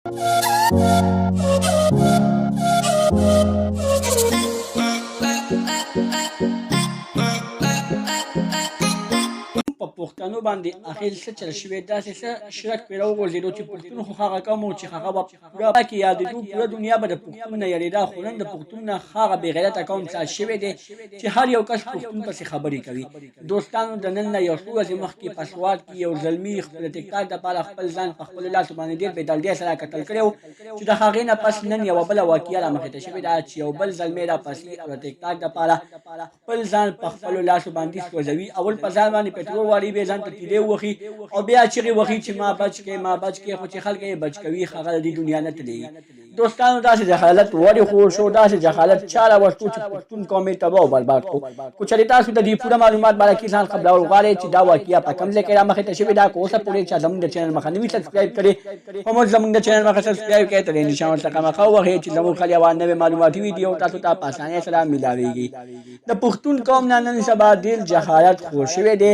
په پښتنو باندې اخر څه چل شوی داسې څه شرک پرې راوغورځېدو چې پښتون خو هغه قوم و چې هغه به پوره پکې یادېدو پوره دنیا به د پښتون نه یادېده خو نن د پښتون نه هغه بې غیرته قوم څاڅ شوی دی چې هر یو کس پښتون پسې خبرې کوي. دوستانو د نن نه یو څو ورځې مخکې په سوات کې یو زلمي خپل ټیک ټاک دپاره خپل ځان په خپلو لاسو باندې ډېر بې دلدۍ سره قتل کړی و چې د هغې نه پس نن یوه بله واقعه رامخې ته شوې ده چې یو بل زلمی راپسې او د ټیک ټاک دپاره خپل ځان په خپلو لاسو باندې سوځوي. اول په ځان باندې پټرول واړي بیا ځان ته تیلې ووهي او بیا چغې وهي چې ما بچ کړې ما بچ کړې خو چې خلک یې بچ کوي هغه د دې دنیا نه تلېږي. دوستانو داسې جهالت ولې خور شو داسې جهالت چا راوستو چې پښتون قوم یې تباه او برباد کړو. که چېرې تاسو د دې پوره معلومات باره کې ځان خبرول غواړئ چې دا واقعه په کوم ځای کې رامخې ته شوې ده که اوسه پورې چا زموږ د چینل مخه نه وي سبسکرایب کړې خو موږ زموږ د چینل مخه سبسکرایب کړئ ترې نشان ورڅخه مخه ووهئ چې زموږ خل یوه نوې معلوماتي ویډیو تاسو ته په اسانۍ سره میلاویږي. د پښتون قوم نه نن سبا ډېر جهالت خور شوی دی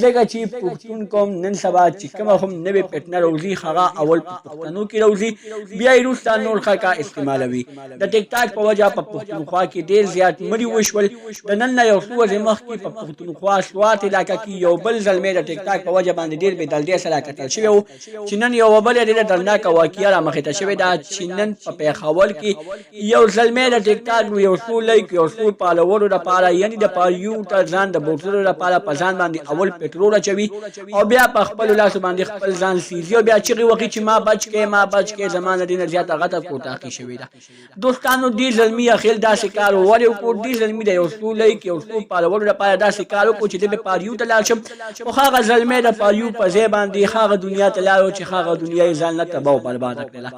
ځکه چې پښتون قوم نن سبا چې کومه هم نوې پټنه روزي هغه اول په پښتنو کې روزي بیا یې وروسته نور خلک استعمالوي. د ټیک ټاک په وجه په پښتونخوا کې ډېر زیات مړي وشول. د نن نه یو څو ورځې مخکې په پښتونخوا سوات علاقه کې یو بل زلمی د ټیک ټاک په وجه باندې ډېر بې دلدۍ سره قتل شوی و چې نن یوه بله ډېره دردناکه واقعه رامخې ته شوې ده چې نن په پېښور کې یو زلمی د ټیک ټاک یو څو لایک یو څو فالوورو دپاره یعنې د پاریو ته ځان د بوتلو دپاره په ځان باندې اول پټرول اچوي او بیا په خپلو لاسو باندې خپل ځان سیزي او بیا چغې وهي چې ما بچ کړې ما بچ کړې زما نه دې نه زیاته غټه کوتاهي شوې ده. دوستانو دې زلمي اخر داسې کار ولې وکړو دې زلمي د یو څو لایک یو څو فالوورو دپاره داسې کار وکړو چې دی به پاریو ته لاړ شم خو هغه زلمی د پاریو په ځای باندې هغه دنیا ته لاړ چې هغه دنیا یې ځان نه تباه او برباده کړله.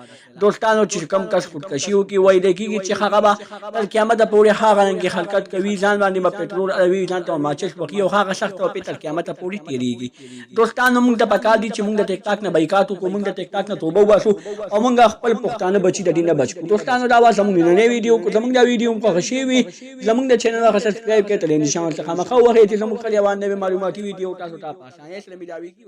دوستانو چې کوم کس خودکشي وکړي ویلی کېږي چې هغه به تر قیامته پورې هغه رنګې حرکت کوي ځان باندې به پټرول اړوي ځان ته ماچس وهي او هغه سخت توپې تر قیامته پورې تېرېږي. دوستانو موږ ته پکار دي چې موږ د ټیک ټاک نه بایکاټ وکړو موږ د ټیک ټاک نه توبه وباسو او موږ خپل پښتانه بچي د دې نه بچ کړو. دوستانو دا وه زموږ نننۍ ویډیو که زموږ دا ویډیو هم خوښه شوې وي زموږ د چینل هغه سبسکرایب کړئ ترې نشان ورڅخه مخه ووهئ چې زموږ خل یوه نوې معلوماتي ویډیو تاسو ته په اسانۍ سره میلاویږي.